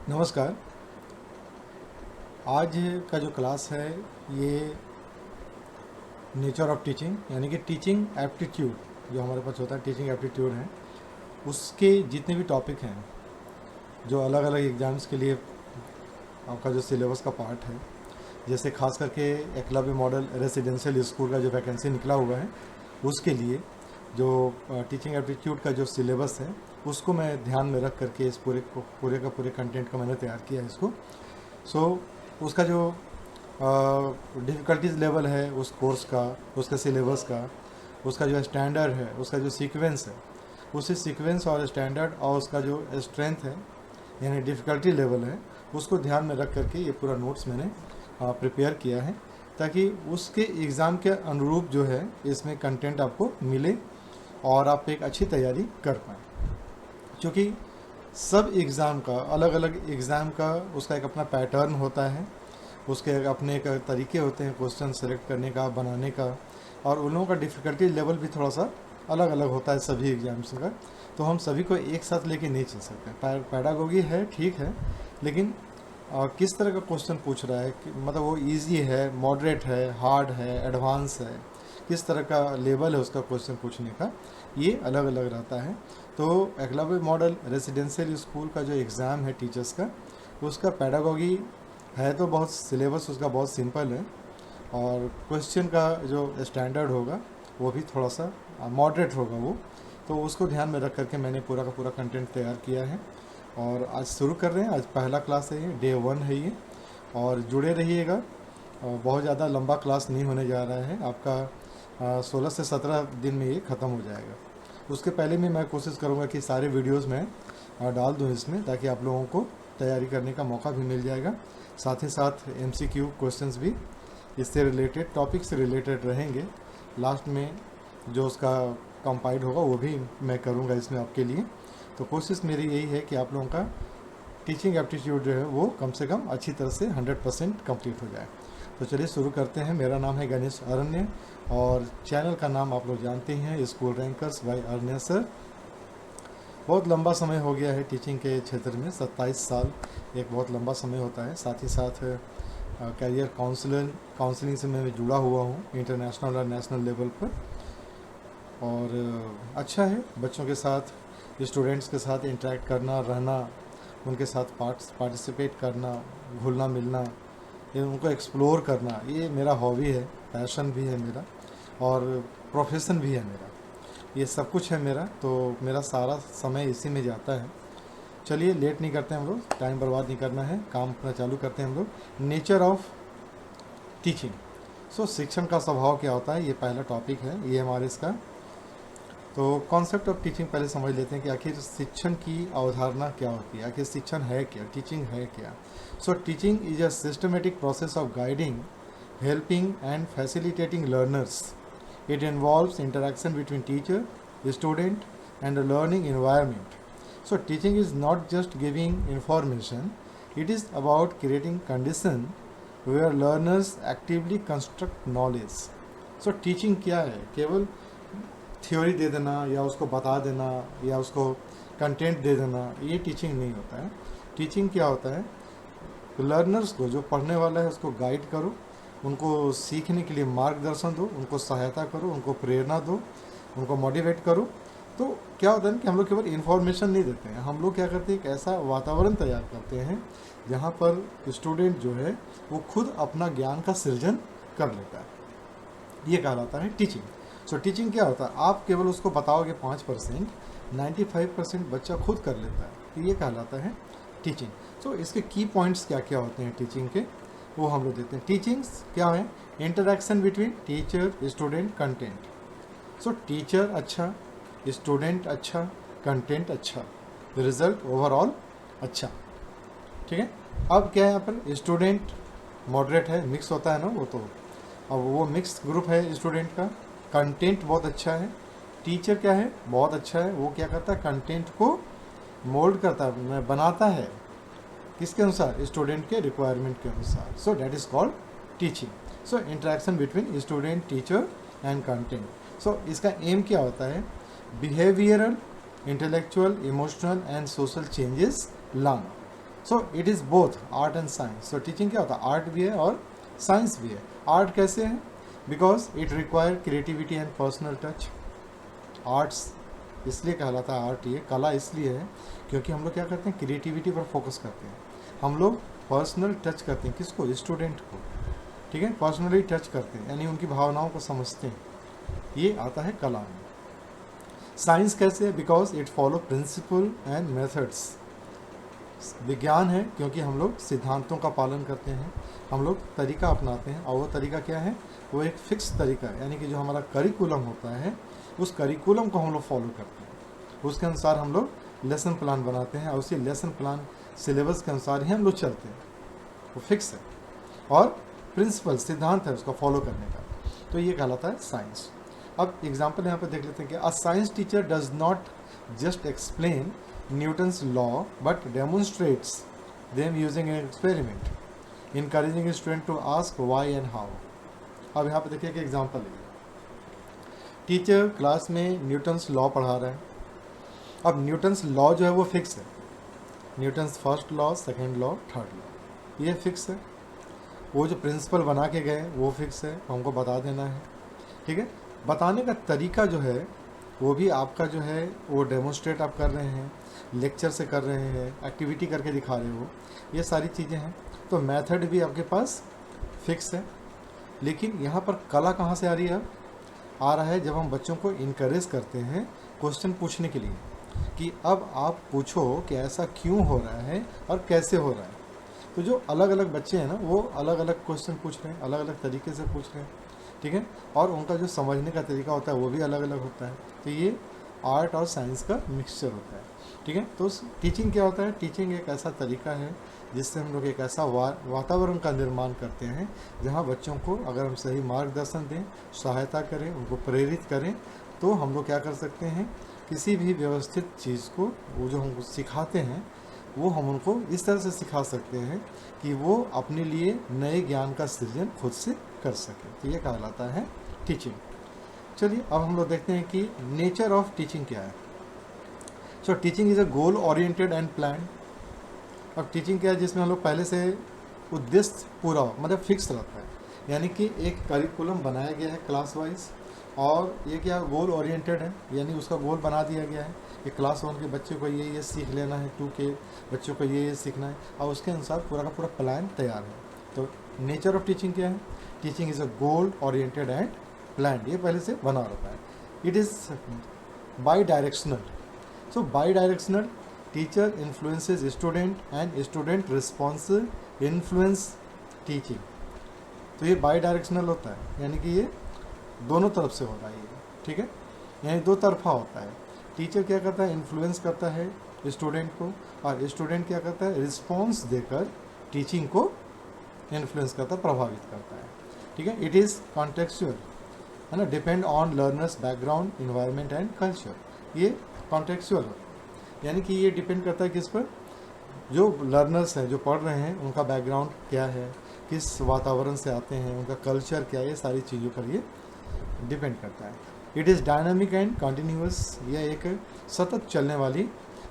नमस्कार। आज का जो क्लास है ये नेचर ऑफ टीचिंग यानी कि टीचिंग एप्टीट्यूड जो हमारे पास होता है, टीचिंग एप्टीट्यूड है, उसके जितने भी टॉपिक हैं जो अलग अलग एग्ज़ाम्स के लिए आपका जो सिलेबस का पार्ट है, जैसे खास करके एकलव्य मॉडल रेसिडेंशियल स्कूल का जो वैकेंसी निकला हुआ है उसके लिए जो टीचिंग एप्टीट्यूड का जो सिलेबस है उसको मैं ध्यान में रख करके इस पूरे कंटेंट का मैंने तैयार किया है इसको। उसका जो डिफ़िकल्टीज लेवल है उस कोर्स का, उसका सिलेबस का, उसका जो स्टैंडर्ड है, उसका जो सीक्वेंस है, उसी सीक्वेंस और स्टैंडर्ड और उसका जो स्ट्रेंथ है यानी डिफ़िकल्टी लेवल है, उसको ध्यान में रख करके ये पूरा नोट्स मैंने प्रिपेयर किया है ताकि उसके एग्ज़ाम के अनुरूप जो है इसमें कंटेंट आपको मिले और आप एक अच्छी तैयारी कर पाएँ। क्योंकि सब एग्ज़ाम का अलग अलग एग्ज़ाम का उसका एक अपना पैटर्न होता है, उसके अपने एक तरीके होते हैं क्वेश्चन सेलेक्ट करने का, बनाने का, और उन लोगों का डिफ़िकल्टी लेवल भी थोड़ा सा अलग अलग होता है सभी एग्ज़ाम्स का। तो हम सभी को एक साथ लेके नहीं चल सकते। पैडागोगी है, ठीक है, लेकिन किस तरह का क्वेश्चन पूछ रहा है, मतलब वो इजी है, मॉडरेट है, हार्ड है, एडवांस है, किस तरह का लेवल है उसका क्वेश्चन पूछने का, ये अलग अलग रहता है। तो एकलव्य मॉडल रेसिडेंशियल स्कूल का जो एग्ज़ाम है टीचर्स का, उसका पैडागोगी है तो बहुत सिलेबस उसका बहुत सिंपल है, और क्वेश्चन का जो स्टैंडर्ड होगा वो भी थोड़ा सा मॉडरेट होगा वो। तो उसको ध्यान में रख करके मैंने पूरा का पूरा कंटेंट तैयार किया है और आज शुरू कर रहे हैं। आज पहला क्लास है, ये डे 1 है ये, और जुड़े रहिएगा। बहुत ज़्यादा लंबा क्लास नहीं होने जा रहा है आपका, 16 से 17 दिन में ये ख़त्म हो जाएगा। उसके पहले भी मैं कोशिश करूँगा कि सारे वीडियोज़ मैं डाल दूँ इसमें, ताकि आप लोगों को तैयारी करने का मौका भी मिल जाएगा। साथ ही साथ MCQ क्वेश्चंस भी इससे रिलेटेड, टॉपिक से रिलेटेड रहेंगे। लास्ट में जो उसका कंपाइल्ड होगा वो भी मैं करूँगा इसमें आपके लिए। तो कोशिश मेरी यही है कि आप लोगों का टीचिंग एप्टीट्यूड जो है वो कम से कम अच्छी तरह से 100% कंप्लीट हो जाए। तो चलिए शुरू करते हैं। मेरा नाम है गणेश अरण्य और चैनल का नाम आप लोग जानते हैं, स्कूल रैंकर्स बाय अरण्य सर। बहुत लंबा समय हो गया है टीचिंग के क्षेत्र में, 27 साल एक बहुत लंबा समय होता है। साथ ही साथ कैरियर काउंसलिंग से मैं जुड़ा हुआ हूँ इंटरनेशनल और नेशनल लेवल पर, और अच्छा है बच्चों के साथ, स्टूडेंट्स के साथ इंटरेक्ट करना, रहना, उनके साथ पार्टिसिपेट करना, घुलना मिलना, ये उनको एक्सप्लोर करना, ये मेरा हॉबी है, पैशन भी है मेरा और प्रोफेशन भी है मेरा, ये सब कुछ है मेरा। तो मेरा सारा समय इसी में जाता है। चलिए लेट नहीं करते हम लोग, टाइम बर्बाद नहीं करना है, काम अपना चालू करते हैं हम लोग। नेचर ऑफ टीचिंग, शिक्षण का स्वभाव क्या होता है, ये पहला टॉपिक है ये हमारे इसका। तो कॉन्सेप्ट ऑफ टीचिंग पहले समझ लेते हैं कि आखिर शिक्षण की अवधारणा क्या होती है, आखिर शिक्षण है क्या, टीचिंग है क्या। Teaching is a systematic process of guiding, helping and facilitating learners. It involves interaction between teacher, student and a learning environment. So teaching is not just giving information, it is about creating condition where learners actively construct knowledge. Teaching क्या है, केवल theory दे देना या उसको बता देना या उसको कंटेंट दे देना, ये टीचिंग नहीं होता है। टीचिंग क्या होता है, लर्नर्स को, जो पढ़ने वाला है उसको गाइड करो, उनको सीखने के लिए मार्गदर्शन दो, उनको सहायता करो, उनको प्रेरणा दो, उनको मोटिवेट करो। तो क्या होता है कि हम लोग केवल इन्फॉर्मेशन नहीं देते हैं, हम लोग क्या करते हैं, एक ऐसा वातावरण तैयार करते हैं जहाँ पर स्टूडेंट जो है वो खुद अपना ज्ञान का सृजन कर लेता है, ये कहलाता है टीचिंग। टीचिंग क्या होता है, आप केवल उसको बताओगे 5%, 95% बच्चा खुद कर लेता है, तो ये कहलाता है टीचिंग। इसके की पॉइंट्स क्या क्या होते हैं टीचिंग के, वो हम लोग देखते हैं। टीचिंग्स क्या है, interaction between teacher, student, content. Teacher अच्छा, स्टूडेंट अच्छा, कंटेंट अच्छा, रिजल्ट ओवरऑल अच्छा, ठीक है। अब क्या है यहाँ पर, स्टूडेंट मॉडरेट है, मिक्स होता है ना वो, तो अब वो मिक्स ग्रुप है स्टूडेंट का। कंटेंट बहुत अच्छा है, टीचर क्या है, बहुत अच्छा है, वो क्या करता है, कंटेंट को मोल्ड करता है, बनाता है, किसके अनुसार, स्टूडेंट के रिक्वायरमेंट के अनुसार। That is called teaching. Interaction between student, teacher and content. इसका एम क्या होता है, behavioural, intellectual, emotional and social changes लाना। So it is both art and science. So teaching क्या होता है, आर्ट भी है और साइंस भी है। आर्ट कैसे है, because it require creativity and personal touch. Arts इसलिए कहलाता है आर्ट, ये कला इसलिए है क्योंकि हम लोग क्या करते हैं, क्रिएटिविटी पर फोकस करते हैं, हम लोग पर्सनल टच करते हैं, किसको, स्टूडेंट को, ठीक है, पर्सनली टच करते हैं, यानी उनकी भावनाओं को समझते हैं, ये आता है कला में। साइंस कैसे है, because it follow principle and methods. विज्ञान है क्योंकि हम लोग सिद्धांतों का पालन करते हैं, हम लोग तरीका अपनाते हैं, और वो तरीका क्या है, वो एक फिक्स तरीका है, यानी कि जो हमारा करिकुलम होता है उस करिकुलम को हम लोग फॉलो करते हैं, उसके अनुसार हम लोग लेसन प्लान बनाते हैं, और उसी लेसन प्लान सिलेबस के अनुसार ही हम लोग चलते हैं, वो फिक्स है, और प्रिंसिपल सिद्धांत है उसका फॉलो करने का, तो ये कहलाता है साइंस। अब एग्जाम्पल यहाँ पर देख लेते हैं कि a science teacher does not just explain Newton's law but demonstrates them using an experiment, encouraging student to ask why and how. अब यहाँ पे देखिए कि एग्जाम्पल है, टीचर क्लास में न्यूटन्स लॉ पढ़ा रहा है। अब न्यूटन्स लॉ जो है वो फिक्स है, Newton's first law, second law, third law, ये फिक्स है। वो जो प्रिंसिपल बना के गए वो फिक्स है, हमको बता देना है, ठीक है। बताने का तरीका जो है वो भी आपका जो है वो डेमोन्स्ट्रेट आप कर रहे हैं, लेक्चर से कर रहे हैं, एक्टिविटी करके दिखा रहे हो, ये सारी चीज़ें हैं, तो मेथड भी आपके पास फिक्स है। लेकिन यहाँ पर कला कहाँ से आ रही है, अब आ रहा है जब हम बच्चों को इनकरेज करते हैं क्वेश्चन पूछने के लिए, कि अब आप पूछो कि ऐसा क्यों हो रहा है और कैसे हो रहा है। तो जो अलग अलग बच्चे हैं ना, वो अलग अलग क्वेश्चन पूछ रहे हैं, अलग अलग तरीके से पूछ रहे हैं, ठीक है, और उनका जो समझने का तरीका होता है वो भी अलग अलग होता है। तो ये आर्ट और साइंस का मिक्सचर होता है, ठीक है। तो टीचिंग क्या होता है, टीचिंग एक ऐसा तरीका है जिससे हम लोग एक ऐसा वातावरण का निर्माण करते हैं जहाँ बच्चों को अगर हम सही मार्गदर्शन दें, सहायता करें, उनको प्रेरित करें, तो हम लोग क्या कर सकते हैं, किसी भी व्यवस्थित चीज़ को वो जो हमको सिखाते हैं वो हम उनको इस तरह से सिखा सकते हैं कि वो अपने लिए नए ज्ञान का सृजन खुद से कर सके। तो ये कहलाता है टीचिंग। चलिए अब हम लोग देखते हैं कि नेचर ऑफ टीचिंग क्या है। So teaching is a goal oriented and plan. अब टीचिंग क्या है, जिसमें हम लोग पहले से उद्देश्य पूरा हो, मतलब फिक्स रहता है, यानी कि एक करिकुलम बनाया गया है क्लास वाइज, और ये क्या गोल ओरिएंटेड है, यानी उसका गोल बना दिया गया है कि क्लास 1 के बच्चे को ये सीख लेना है, 2 के बच्चों को ये सीखना है, और उसके अनुसार पूरा का पूरा प्लान तैयार है। तो नेचर ऑफ टीचिंग क्या है, teaching is a goal oriented and plan, ये पहले से बना रहता है। It is by directional. So by directional, teacher influences student and student response influence teaching. तो ये बाई डायरेक्शनल होता है, यानी कि ये दोनों तरफ से हो रहा है, ठीक है, यानी दो तरफा होता है। टीचर क्या करता है, इन्फ्लुएंस करता है स्टूडेंट को, और स्टूडेंट क्या करता है, रिस्पॉन्स देकर टीचिंग को इन्फ्लुएंस करता है, प्रभावित करता है, ठीक है। इट इज़ कॉन्टेक्चुअल, है ना, depend on learners background, environment and culture. ये कॉन्टेक्चुअल है, यानी कि ये डिपेंड करता है किस पर, जो लर्नर्स हैं जो पढ़ रहे हैं उनका बैकग्राउंड क्या है, किस वातावरण से आते हैं, उनका कल्चर क्या है, ये सारी चीज़ों पर ये डिपेंड करता है। It is dynamic and continuous, यह एक सतत चलने वाली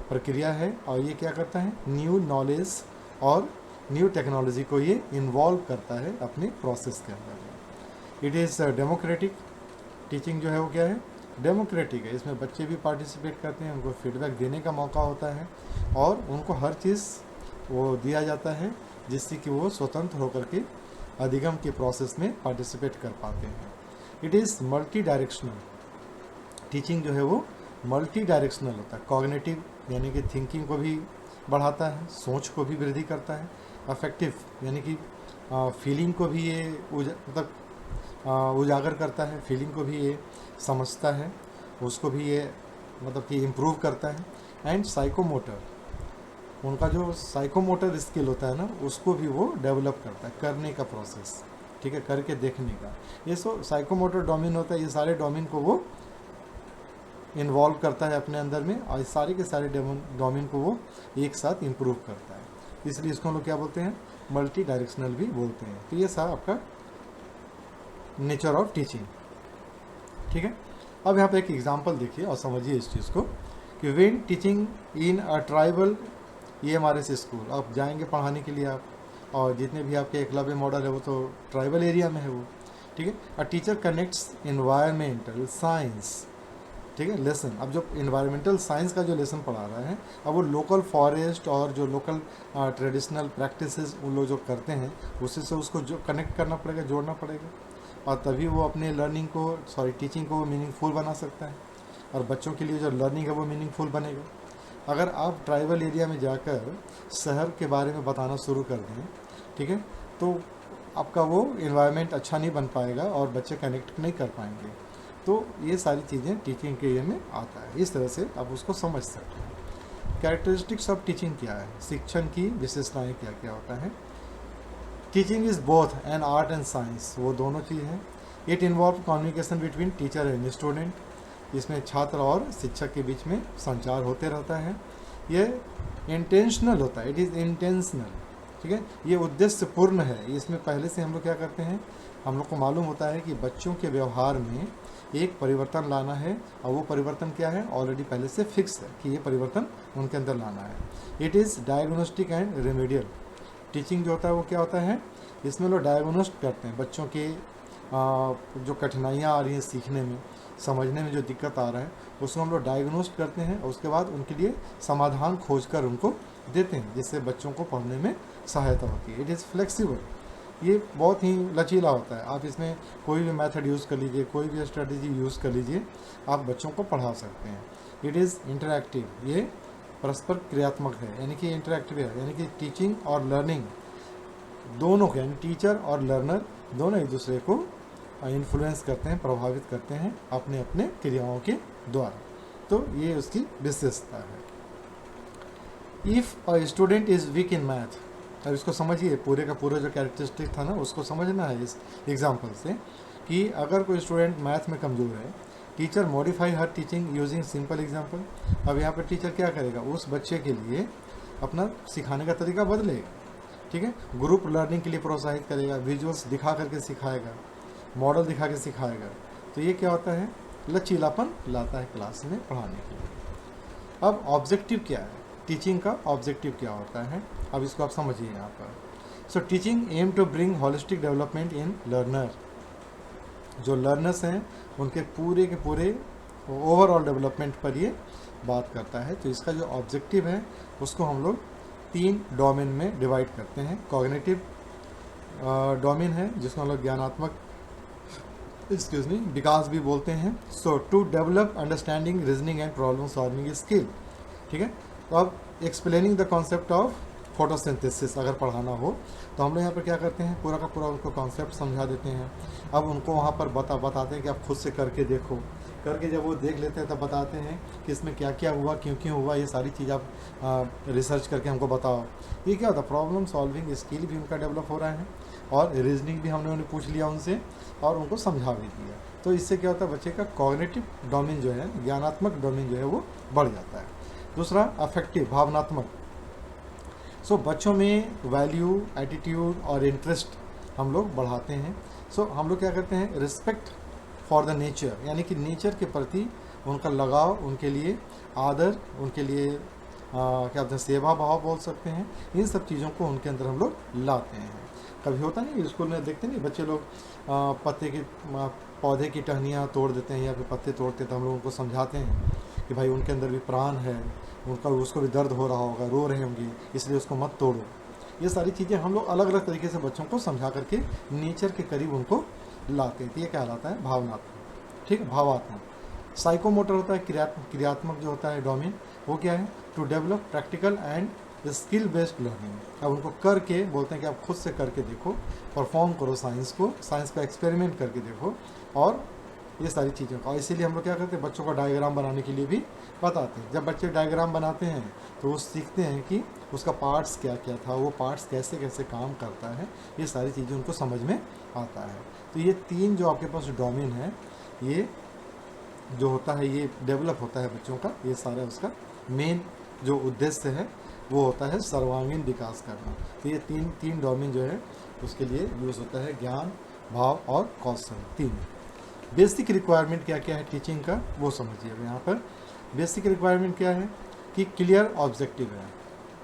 प्रक्रिया है, और ये क्या करता है, न्यू नॉलेज और न्यू टेक्नोलॉजी को ये इन्वॉल्व करता है अपने प्रोसेस के अंदर। इट इज़ डेमोक्रेटिक, टीचिंग जो है वो क्या है, डेमोक्रेटिक है, इसमें बच्चे भी पार्टिसिपेट करते हैं, उनको फीडबैक देने का मौका होता है, और उनको हर चीज़ वो दिया जाता है जिससे कि वो स्वतंत्र होकर के अधिगम के प्रोसेस में पार्टिसिपेट कर पाते हैं। It is multi directional, teaching जो है वो मल्टी डायरेक्शनल होता है, कॉग्निटिव यानी कि थिंकिंग को भी बढ़ाता है, सोच को भी वृद्धि करता है, अफेक्टिव यानी कि फीलिंग को भी ये उजागर करता है, फीलिंग को भी ये समझता है, उसको भी ये मतलब कि इम्प्रूव करता है, एंड साइकोमोटर, उनका जो साइकोमोटर स्किल होता है ना, उसको भी वो डेवलप करता है, करने का प्रोसेस, ठीक है, करके देखने का, ये सो साइकोमोटर डोमेन होता है, ये सारे डोमेन को वो इन्वॉल्व करता है अपने अंदर में, और सारे के सारे डोमेन को वो एक साथ इम्प्रूव करता है, इसलिए इसको हम लोग क्या बोलते हैं, मल्टी डायरेक्शनल भी बोलते हैं। तो ये सारा आपका नेचर ऑफ टीचिंग, ठीक है। अब यहाँ पे एक एग्जांपल देखिए और समझिए इस चीज़ को कि when teaching in a tribal ये हमारे से स्कूल, आप जाएंगे पढ़ाने के लिए आप, और जितने भी आपके एकलव्य मॉडल है वो तो ट्राइबल एरिया में है वो, ठीक है। A teacher connects environmental science, ठीक है, लेसन। अब जो इन्वायरमेंटल साइंस का जो लेसन पढ़ा रहा है, अब वो लोकल फॉरेस्ट और जो लोकल ट्रेडिशनल प्रैक्टिसेस उन लोग जो करते हैं उससे से उसको जो कनेक्ट करना पड़ेगा, जोड़ना पड़ेगा, और तभी वो अपने लर्निंग को, टीचिंग को मीनिंगफुल बना सकता है, और बच्चों के लिए जो लर्निंग है वो मीनिंगफुल बनेगा। अगर आप ट्राइबल एरिया में जाकर शहर के बारे में बताना शुरू कर दें, ठीक है, तो आपका वो इन्वायरमेंट अच्छा नहीं बन पाएगा और बच्चे कनेक्ट नहीं कर पाएंगे। तो ये सारी चीज़ें टीचिंग के एरिया में आता है, इस तरह से आप उसको समझ सकते हैं। कैरेक्टरिस्टिक्स ऑफ टीचिंग क्या है, शिक्षण की विशेषताएं क्या क्या होता है। Teaching is both an art and science, वो दोनों चीज़ हैं। It involve communication between teacher and student, इसमें छात्र और शिक्षक के बीच में संचार होते रहता है। ये इंटेंशनल होता है, इट इज़ इंटेंशनल, ठीक है, ये उद्देश्यपूर्ण है। इसमें पहले से हम लोग क्या करते हैं, हम लोग को मालूम होता है कि बच्चों के व्यवहार में एक परिवर्तन लाना है, और वो परिवर्तन क्या है, ऑलरेडी पहले से फिक्स है कि ये परिवर्तन उनके अंदर लाना है। It is diagnostic and remedial, teaching जो होता है वो क्या होता है, इसमें लोग डायग्नोस्ट करते हैं बच्चों के जो कठिनाइयाँ आ रही हैं सीखने में, समझने में जो दिक्कत आ रहा है उसको हम लोग डायग्नोस्ट करते हैं, और उसके बाद उनके लिए समाधान खोज कर उनको देते हैं, जिससे बच्चों को पढ़ने में सहायता होती है। इट इज़ फ्लेक्सिबल, ये बहुत ही लचीला होता है, आप इसमें कोई भी मेथड यूज़ कर लीजिए, कोई भी स्ट्रेटजी यूज़ कर लीजिए, आप बच्चों को पढ़ा सकते हैं। इट इज़ इंटरैक्टिव, ये परस्पर क्रियात्मक है, यानी कि इंटरैक्टिव है, यानी कि टीचिंग और लर्निंग दोनों को, यानी टीचर और लर्नर दोनों एक दूसरे को इन्फ्लुएंस करते हैं, प्रभावित करते हैं अपने अपने क्रियाओं के द्वारा। तो ये उसकी विशेषता है। If a student is week in math, अब इसको समझिए, पूरे का पूरा जो कैरेक्टरिस्टिक था ना उसको समझना है इस एग्जाम्पल से, कि अगर कोई स्टूडेंट मैथ में कमज़ोर है, टीचर मॉडिफाई हर टीचिंग यूजिंग सिंपल एग्जाम्पल। अब यहाँ पर टीचर क्या करेगा, उस बच्चे के लिए अपना सिखाने का तरीका बदलेगा, ठीक है, ग्रुप लर्निंग के लिए प्रोत्साहित करेगा, विजुअल्स दिखा करके सिखाएगा, मॉडल दिखा के सिखाएगा। तो ये क्या होता है, लचीलापन लाता है क्लास में पढ़ाने के लिए। अब ऑब्जेक्टिव क्या है, टीचिंग का ऑब्जेक्टिव क्या होता है, अब इसको आप समझिए यहाँ पर। So teaching aim to bring holistic development in learner, जो लर्नर्स हैं उनके पूरे के पूरे ओवरऑल डेवलपमेंट पर ये बात करता है। तो इसका जो ऑब्जेक्टिव है उसको हम लोग 3 डोमेन में डिवाइड करते हैं। कॉग्निटिव डोमेन है जिसको हम लोग ज्ञानात्मक विकास भी बोलते हैं। So to develop understanding, reasoning and problem solving skill, ठीक है। तो अब explaining the concept of photosynthesis अगर पढ़ाना हो तो हम लोग यहाँ पर क्या करते हैं, पूरा का पूरा उनको कॉन्सेप्ट समझा देते हैं। अब उनको वहाँ पर बताते हैं कि आप खुद से करके देखो, करके जब वो देख लेते हैं तब बताते हैं कि इसमें क्या क्या हुआ, क्यों क्यों हुआ, ये सारी चीज़ आप रिसर्च करके हमको बताओ। ये क्या होता है, प्रॉब्लम सॉल्विंग स्किल भी उनका डेवलप हो रहा है, और रीजनिंग भी हमने उन्हें पूछ लिया उनसे और उनको समझा भी दिया। तो इससे क्या होता है, बच्चे का कॉग्निटिव डोमेन जो है, ज्ञानात्मक डोमेन जो है वो बढ़ जाता है। दूसरा अफेक्टिव, भावनात्मक। सो बच्चों में वैल्यू, एटीट्यूड और इंटरेस्ट हम लोग बढ़ाते हैं। सो हम लोग क्या करते हैं, रिस्पेक्ट फॉर द नेचर, यानी कि नेचर के प्रति उनका लगाव, उनके लिए आदर, उनके लिए क्या बोलते हैं, सेवा भाव बोल सकते हैं। इन सब चीज़ों को उनके अंदर हम लोग लाते हैं। कभी होता नहीं, स्कूल में देखते नहीं बच्चे लोग पत्ते की पौधे की टहनियाँ तोड़ देते हैं या फिर पत्ते तोड़ते हैं, तो हम लोग उनको समझाते हैं कि भाई उनके अंदर भी प्राण है, उनका उसको भी दर्द हो रहा होगा, रो रहे होंगे, इसलिए उसको मत तोड़ो। ये सारी चीज़ें हम लोग अलग अलग तरीके से बच्चों को समझा करके नेचर के करीब उनको लाते हैं। ये कहलाता है भावनात्मक, ठीक है, भावात्मक। साइकोमोटर होता है क्रियात्मक जो होता है डोमेन, वो क्या है, to develop practical and skill based learning. अब उनको करके बोलते हैं कि आप खुद से करके देखो, परफॉर्म करो साइंस का एक्सपेरिमेंट करके देखो, और ये सारी चीज़ों का। और इसीलिए हम लोग क्या करते हैं, बच्चों को डायग्राम बनाने के लिए भी बताते हैं। जब बच्चे डायग्राम बनाते हैं तो वो सीखते हैं कि उसका पार्ट्स क्या क्या था, वो पार्ट्स कैसे कैसे काम करता है, ये सारी चीज़ें उनको समझ में आता है। तो ये 3 जो आपके पास डोमेन है, ये जो होता है ये डेवलप होता है बच्चों का, ये सारा उसका मेन जो उद्देश्य है वो होता है सर्वांगीण विकास करना। तो ये तीन डोमेन जो है उसके लिए यूज़ होता है, ज्ञान, भाव और कौशल, 3। बेसिक रिक्वायरमेंट क्या क्या है टीचिंग का वो समझिए। अब यहाँ पर बेसिक रिक्वायरमेंट क्या है कि क्लियर ऑब्जेक्टिव है,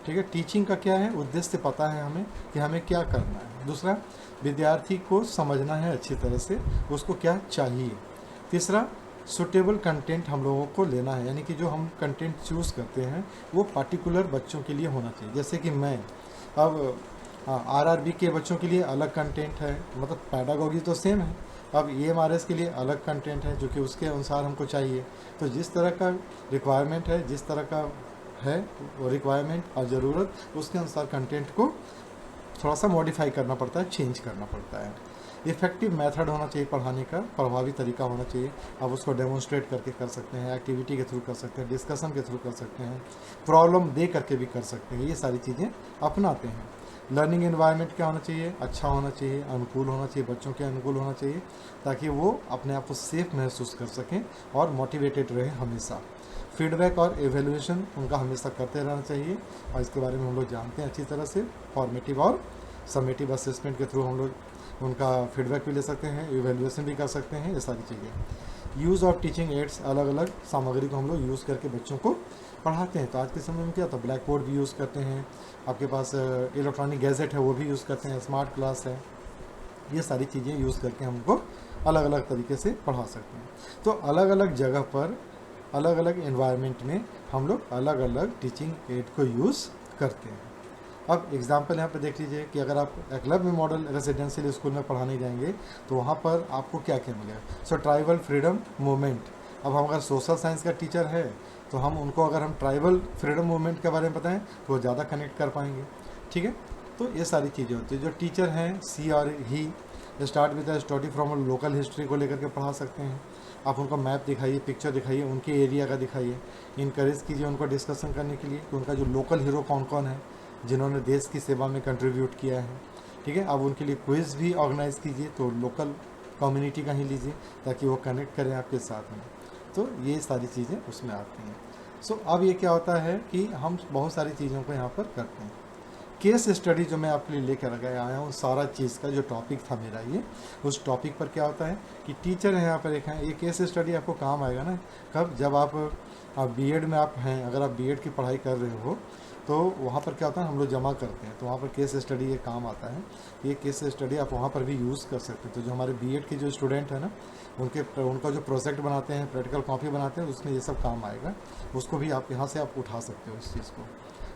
ठीक है, टीचिंग का क्या है उद्देश्य पता है हमें कि हमें क्या करना है। दूसरा, विद्यार्थी को समझना है अच्छी तरह से उसको क्या चाहिए। तीसरा, सुटेबल कंटेंट हम लोगों को लेना है, यानी कि जो हम कंटेंट चूज़ करते हैं वो पर्टिकुलर बच्चों के लिए होना चाहिए। जैसे कि मैं अब आरआरबी के बच्चों के लिए अलग कंटेंट है, मतलब पैडागोगी तो सेम है। अब ईएमआरएस के लिए अलग कंटेंट है जो कि उसके अनुसार हमको चाहिए। तो जिस तरह का रिक्वायरमेंट है, जिस तरह का है वो रिक्वायरमेंट और ज़रूरत, उसके अनुसार कंटेंट को थोड़ा सा मॉडिफाई करना पड़ता है, चेंज करना पड़ता है। इफ़ेक्टिव मेथड होना चाहिए पढ़ाने का, प्रभावी तरीका होना चाहिए। आप उसको डेमोन्स्ट्रेट करके कर सकते हैं, एक्टिविटी के थ्रू कर सकते हैं, डिस्कशन के थ्रू कर सकते हैं, प्रॉब्लम दे करके भी कर सकते हैं। ये सारी चीज़ें अपनाते हैं। लर्निंग एनवायरनमेंट क्या होना चाहिए, अच्छा होना चाहिए, अनुकूल होना चाहिए, बच्चों के अनुकूल होना चाहिए, ताकि वो अपने आप को सेफ महसूस कर सकें और मोटिवेटेड रहें हमेशा। फीडबैक और एवेल्यूएशन उनका हमेशा करते रहना चाहिए, और इसके बारे में हम लोग जानते हैं अच्छी तरह से। फॉर्मेटिव और समेटिव असेसमेंट के थ्रू हम लोग उनका फीडबैक भी ले सकते हैं, इवेल्युएशन भी कर सकते हैं, ये सारी चीज़ें। यूज़ ऑफ टीचिंग एड्स, अलग अलग सामग्री को हम लोग यूज़ करके बच्चों को पढ़ाते हैं। तो आज के समय में क्या होता है, ब्लैक बोर्ड भी यूज़ करते हैं, आपके पास इलेक्ट्रॉनिक गैजेट है वो भी यूज़ करते हैं, स्मार्ट क्लास है, ये सारी चीज़ें यूज़ करके हमको अलग अलग तरीके से पढ़ा सकते हैं। तो अलग अलग जगह पर अलग अलग एनवायरनमेंट में हम लोग अलग अलग टीचिंग एड को यूज़ करते हैं। अब एग्जाम्पल यहाँ पे देख लीजिए कि अगर आप एकलव्य मॉडल रेजिडेंशियल स्कूल में पढ़ाने जाएंगे तो वहाँ पर आपको क्या क्या मिलेगा। सो ट्राइबल फ्रीडम मूवमेंट, अब हम अगर सोशल साइंस का टीचर है तो हम उनको अगर हम ट्राइबल फ्रीडम मूवमेंट के बारे में बताएं तो वो ज़्यादा कनेक्ट कर पाएंगे। ठीक है, तो ये सारी चीज़ें होती है। जो टीचर हैं सी और ही start with the study from local history को लेकर के पढ़ा सकते हैं। आप उनको मैप दिखाइए, पिक्चर दिखाइए, उनके एरिया का दिखाइए, इनकरेज कीजिए उनको डिस्कशन करने के लिए कि उनका जो लोकल हीरो कौन कौन है जिन्होंने देश की सेवा में कंट्रीब्यूट किया है। ठीक है, अब उनके लिए क्विज़ भी ऑर्गेनाइज़ कीजिए, तो लोकल कम्युनिटी का ही लीजिए ताकि वो कनेक्ट करें आपके साथ में। तो ये सारी चीज़ें उसमें आती हैं। सो अब ये क्या होता है कि हम बहुत सारी चीज़ों को यहाँ पर करते हैं। केस स्टडी जो मैं आपके लिए लेकर आया हूँ, सारा चीज़ का जो टॉपिक था मेरा ये, उस टॉपिक पर क्या होता है कि टीचर है यहाँ पर एक है, ये केस स्टडी आपको काम आएगा ना कब, जब आप बीएड में आप हैं, अगर आप बीएड की पढ़ाई कर रहे हो तो वहाँ पर क्या होता है हम लोग जमा करते हैं, तो वहाँ पर केस स्टडी ये काम आता है। ये केस स्टडी आप वहाँ पर भी यूज़ कर सकते हैं। तो जो हमारे बीएड के जो स्टूडेंट हैं ना, उनका जो प्रोजेक्ट बनाते हैं, प्रैक्टिकल कॉपी बनाते हैं, उसमें ये सब काम आएगा। उसको भी आप यहाँ से आप उठा सकते हो इस चीज़ को।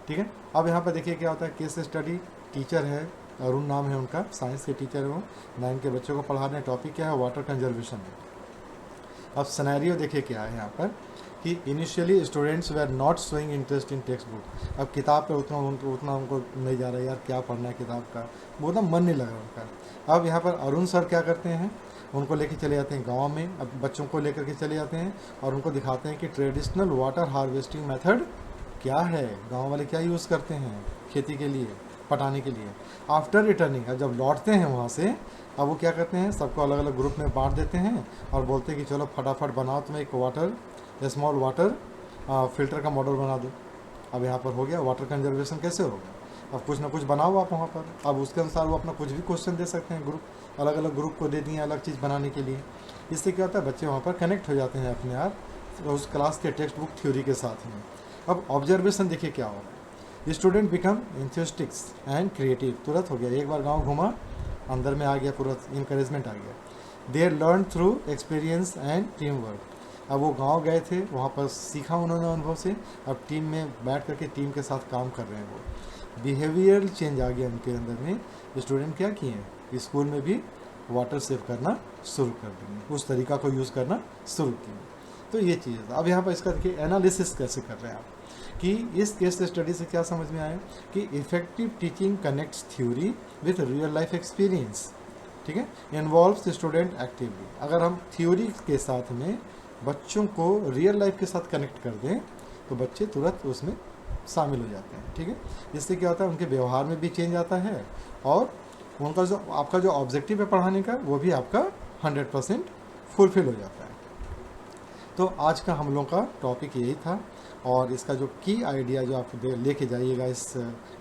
ठीक है, अब यहाँ पर देखिए क्या होता है, केस स्टडी टीचर है, अरुण नाम है उनका, साइंस के टीचर है वो, 9 के बच्चों को पढ़ा रहे हैं। टॉपिक क्या है, वाटर कंजर्वेशन है। अब सिनेरियो देखिए क्या है यहाँ पर कि initially students were not showing interest in text book. अब किताब पे उतना उनको नहीं जा रहा है, यार क्या पढ़ना है किताब का, वो ना मन नहीं लग रहा उनका। अब यहाँ पर अरुण सर क्या करते हैं, उनको लेके चले जाते हैं गांव में, अब बच्चों को लेकर के चले जाते हैं और उनको दिखाते हैं कि ट्रेडिशनल वाटर हार्वेस्टिंग मेथड क्या है, गाँव वाले क्या यूज़ करते हैं खेती के लिए, पटाने के लिए। आफ्टर रिटर्निंग, अब जब लौटते हैं वहाँ से, अब वो क्या करते हैं, सबको अलग अलग ग्रुप में बांट देते हैं और बोलते हैं कि चलो फटाफट बनाओ, तुम एक स्मॉल वाटर फिल्टर का मॉडल बना दो। अब यहाँ पर हो गया वाटर कंजर्वेशन कैसे होगा, अब कुछ ना कुछ बनाओ आप वहाँ पर। अब उसके अनुसार वो अपना कुछ भी क्वेश्चन दे सकते हैं, ग्रुप अलग अलग ग्रुप को दे दिए अलग चीज़ बनाने के लिए। इससे क्या होता है, बच्चे वहाँ पर कनेक्ट हो जाते हैं अपने आप उस क्लास के टेक्स्ट बुक थ्योरी के साथ में। अब ऑब्जर्वेशन देखिए क्या होगा, स्टूडेंट बिकम इंथुस्टिक्स एंड क्रिएटिव, तुरंत हो गया, एक बार गाँव घुमा अंदर में आ गया, पूरा इंकरेजमेंट आ गया। Their learn through experience and teamwork, अब वो गांव गए थे, वहाँ पर सीखा उन्होंने अनुभव से, अब टीम में बैठ करके टीम के साथ काम कर रहे हैं। वो बिहेवियरल चेंज आ गया उनके अंदर में। स्टूडेंट क्या किए हैं, स्कूल में भी वाटर सेव करना शुरू कर देंगे, उस तरीका को यूज़ करना शुरू किए। तो ये चीज़ अब यहाँ पर इसका देखिए एनालिसिस कैसे कर रहे हैं आप कि इस केस स्टडी से क्या समझ में आया कि effective teaching connects theory with real life experience. ठीक है, इन्वॉल्व्स स्टूडेंट एक्टिवली। अगर हम थ्योरी के साथ में बच्चों को रियल लाइफ के साथ कनेक्ट कर दें तो बच्चे तुरंत उसमें शामिल हो जाते हैं। ठीक है, इससे क्या होता है, उनके व्यवहार में भी चेंज आता है और उनका जो आपका जो ऑब्जेक्टिव है पढ़ाने का वो भी आपका 100% फुलफिल हो जाता है। तो आज का हम लोगों का टॉपिक यही था, और इसका जो की आइडिया जो आप लेके जाइएगा इस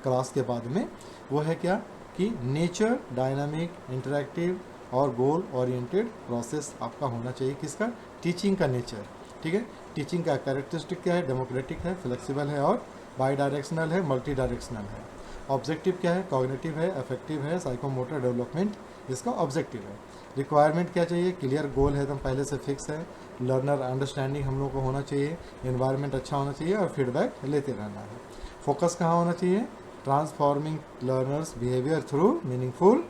क्लास के बाद में, वो है क्या कि नेचर डायनामिक इंटरैक्टिव और गोल ओरिएंटेड प्रोसेस आपका होना चाहिए। किसका, टीचिंग का नेचर। ठीक है, टीचिंग का कैरेक्टरिस्टिक क्या है, डेमोक्रेटिक है, फ्लेक्सिबल है और बाई डायरेक्शनल है, मल्टी डायरेक्शनल है। ऑब्जेक्टिव क्या है? कॉग्निटिव है, अफेक्टिव है, साइकोमोटर डेवलपमेंट इसका ऑब्जेक्टिव है। रिक्वायरमेंट क्या चाहिए? क्लियर गोल है, एकदम पहले से फिक्स है। लर्नर अंडरस्टैंडिंग हम लोग को होना चाहिए, इन्वायरमेंट अच्छा होना चाहिए और फीडबैक लेते रहना है। फोकस कहाँ होना चाहिए? Transforming learners behaviour through meaningful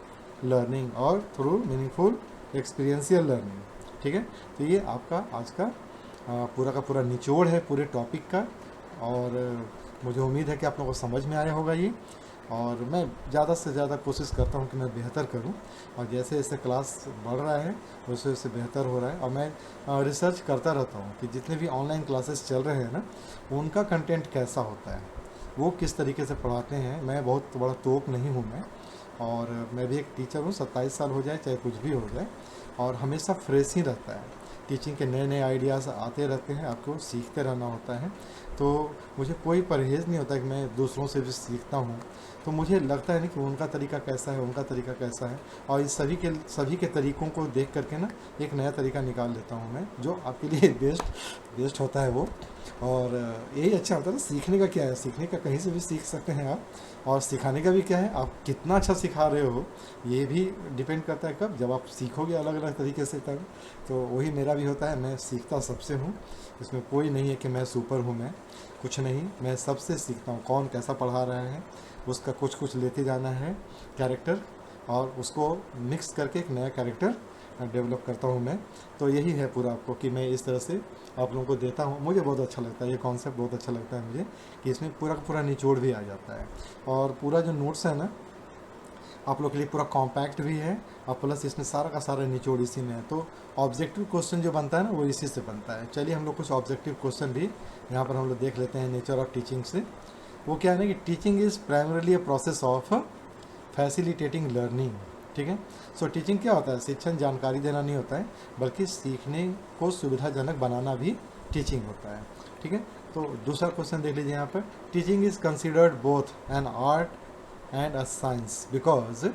learning और थ्रू मीनिंगफुल एक्सपीरियंशियल लर्निंग। ठीक है, तो ये आपका आज का पूरा का पूरा निचोड़ है पूरे टॉपिक का। और मुझे उम्मीद है कि आप लोगों को समझ में आया होगा ये, और मैं ज़्यादा से ज़्यादा कोशिश करता हूँ कि मैं बेहतर करूँ, और जैसे जैसे क्लास बढ़ रहा है वैसे वैसे बेहतर हो रहा है। और मैं रिसर्च करता रहता हूँ कि जितने भी ऑनलाइन क्लासेस चल रहे हैं ना, उनका कंटेंट कैसा होता है, वो किस तरीके से पढ़ाते हैं। मैं बहुत बड़ा तोप नहीं हूँ मैं, और मैं भी एक टीचर हूँ, 27 साल हो जाए चाहे कुछ भी हो जाए, और हमेशा फ्रेश ही रहता है। टीचिंग के नए नए आइडियाज़ आते रहते हैं, आपको सीखते रहना होता है। तो मुझे कोई परहेज़ नहीं होता कि मैं दूसरों से भी सीखता हूँ। तो मुझे लगता है ना कि उनका तरीका कैसा है, उनका तरीका कैसा है, और इस सभी के तरीक़ों को देख करके ना एक नया तरीका निकाल लेता हूँ मैं, जो आपके लिए बेस्ट होता है वो। और यही अच्छा होता है ना, सीखने का क्या है, सीखने का कहीं से भी सीख सकते हैं आप, और सिखाने का भी क्या है, आप कितना अच्छा सिखा रहे हो ये भी डिपेंड करता है कब, जब आप सीखोगे अलग अलग तरीके से तब। तो वही मेरा भी होता है, मैं सीखता सबसे हूँ, इसमें कोई नहीं है कि मैं सुपर हूँ, मैं कुछ नहीं, मैं सबसे सीखता हूँ। कौन कैसा पढ़ा रहा है उसका कुछ लेते जाना है कैरेक्टर, और उसको मिक्स करके एक नया कैरेक्टर डेवलप करता हूँ मैं। तो यही है पूरा आपको कि मैं इस तरह से आप लोगों को देता हूँ। मुझे बहुत अच्छा लगता है ये कॉन्सेप्ट, बहुत अच्छा लगता है मुझे कि इसमें पूरा का पूरा निचोड़ भी आ जाता है, और पूरा जो नोट्स है ना आप लोग के लिए पूरा कॉम्पैक्ट भी है, और प्लस इसमें सारा का सारा निचोड़ इसी में है। तो ऑब्जेक्टिव क्वेश्चन जो बनता है ना वो इसी से बनता है। चलिए हम लोग कुछ ऑब्जेक्टिव क्वेश्चन भी यहाँ पर हम लोग देख लेते हैं नेचर ऑफ टीचिंग से। वो क्या है ना कि teaching is primarily a process of facilitating learning. ठीक है, सो टीचिंग क्या होता है? शिक्षण जानकारी देना नहीं होता है, बल्कि सीखने को सुविधाजनक बनाना भी टीचिंग होता है। ठीक है, तो दूसरा क्वेश्चन देख लीजिए यहाँ पर। Teaching is considered both an art and a science because,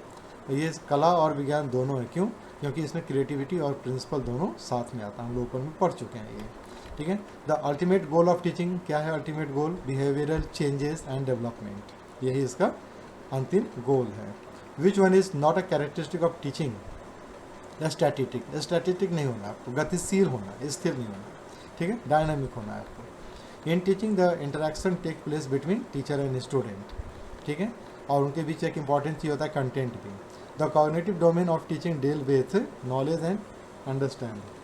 ये कला और विज्ञान दोनों है। क्यों? क्योंकि इसमें क्रिएटिविटी और प्रिंसिपल दोनों साथ में आता है, हम लोग ऊपर में पढ़ चुके हैं ये। ठीक है, the ultimate goal of teaching क्या है? Ultimate goal behavioural changes and development, यही इसका अंतिम गोल है। Which one is not a characteristic of teaching? Statistic नहीं होना आपको, गतिशील होना, स्थिर नहीं होना। ठीक है, डायनामिक होना है आपको। In teaching the interaction take place between teacher and student. ठीक है, और उनके बीच एक इंपॉर्टेंट चीज़ होता है कंटेंट भी। The cognitive domain of teaching deal with knowledge and understanding.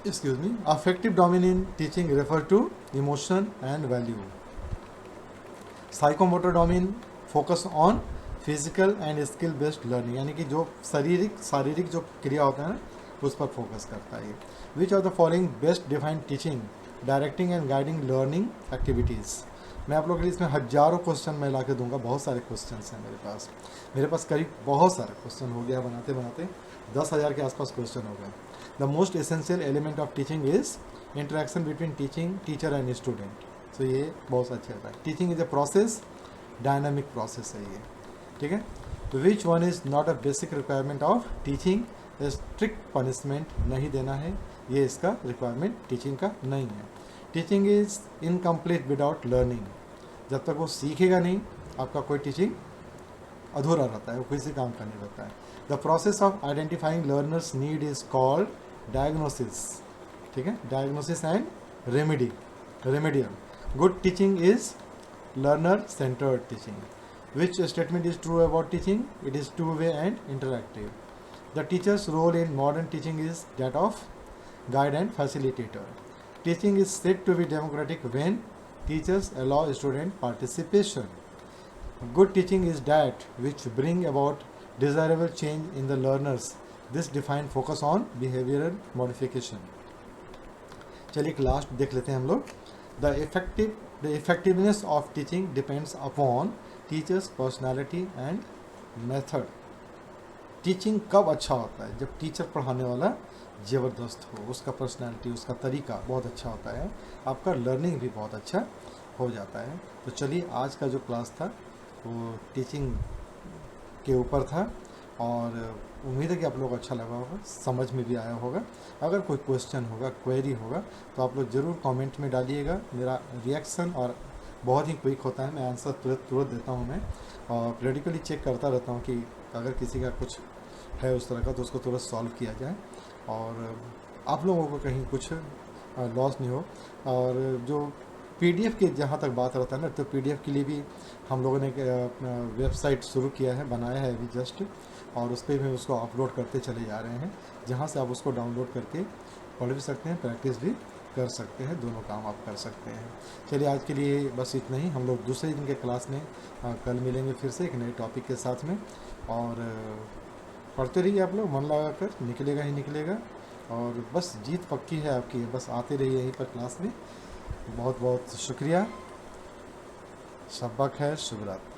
Excuse me. Affective domain in teaching refer to emotion and value. Psychomotor domain focus on physical and skill based learning, यानी कि जो शारीरिक जो क्रिया होता है ना उस पर फोकस करता है। Which of the following best defined teaching, directing and guiding learning activities. मैं आप लोगों के लिए इसमें हज़ारों क्वेश्चन मैं ला के दूंगा, बहुत सारे क्वेश्चन हैं मेरे पास करीब बहुत सारे क्वेश्चन हो गया, बनाते बनाते 10,000 के आसपास क्वेश्चन हो गए। The most essential element of teaching is interaction between teacher and student. तो ये बहुत अच्छा होता है। Teaching is a process, dynamic process है ये। ठीक है, तो which one is not a basic requirement of teaching? Strict punishment नहीं देना है, ये इसका रिक्वायरमेंट टीचिंग का नहीं है। Teaching is incomplete without learning, जब तक वो सीखेगा नहीं आपका कोई टीचिंग अधूरा रहता है, वो किसी काम का नहीं रहता है। The process of identifying learners need is called diagnosis. ठीक है, diagnosis and remedial. Good teaching is learner centred teaching. Which statement is true about teaching? It is two-way and interactive. The teacher's role in modern teaching is that of guide and facilitator. Teaching is said to be democratic when teachers allow student participation. Good teaching is that which bring about desirable change in the learners. This define focus on behavioral modification. चलिए एक last देख लेते हैं हम लोग। The effectiveness of teaching depends upon teachers personality and method. Teaching कब अच्छा होता है? जब टीचर पढ़ाने वाला ज़बरदस्त हो, उसका पर्सनालिटी, उसका तरीका बहुत अच्छा होता है, आपका लर्निंग भी बहुत अच्छा हो जाता है। तो चलिए आज का जो क्लास था वो टीचिंग के ऊपर था, और उम्मीद है कि आप लोगों को अच्छा लगा होगा, समझ में भी आया होगा। अगर कोई क्वेश्चन होगा, क्वेरी होगा, तो आप लोग ज़रूर कमेंट में डालिएगा। मेरा रिएक्शन और बहुत ही क्विक होता है, मैं आंसर तुरंत तुरंत देता हूँ मैं, और पीरियडिकली चेक करता रहता हूँ कि अगर किसी का कुछ है उस तरह का तो उसको तुरंत सॉल्व किया जाए, और आप लोगों को कहीं कुछ लॉस नहीं हो। और जो पीडीएफ की जहाँ तक बात रहता है ना, तो पीडीएफ के लिए भी हम लोगों ने एक वेबसाइट शुरू किया है, बनाया है अभी जस्ट, और उस पर भी उसको अपलोड करते चले जा रहे हैं, जहाँ से आप उसको डाउनलोड करके पढ़ भी सकते हैं, प्रैक्टिस भी कर सकते हैं, दोनों काम आप कर सकते हैं। चलिए आज के लिए बस इतना ही। हम लोग दूसरे दिन के क्लास में कल मिलेंगे फिर से एक नए टॉपिक के साथ में, और पढ़ते रहिए आप लोग, मन लगा कर, निकलेगा ही निकलेगा, और बस जीत पक्की है आपकी, बस आते रहिए यहीं पर क्लास में। बहुत बहुत शुक्रिया, शब्बा खैर, शुभ रात्रि।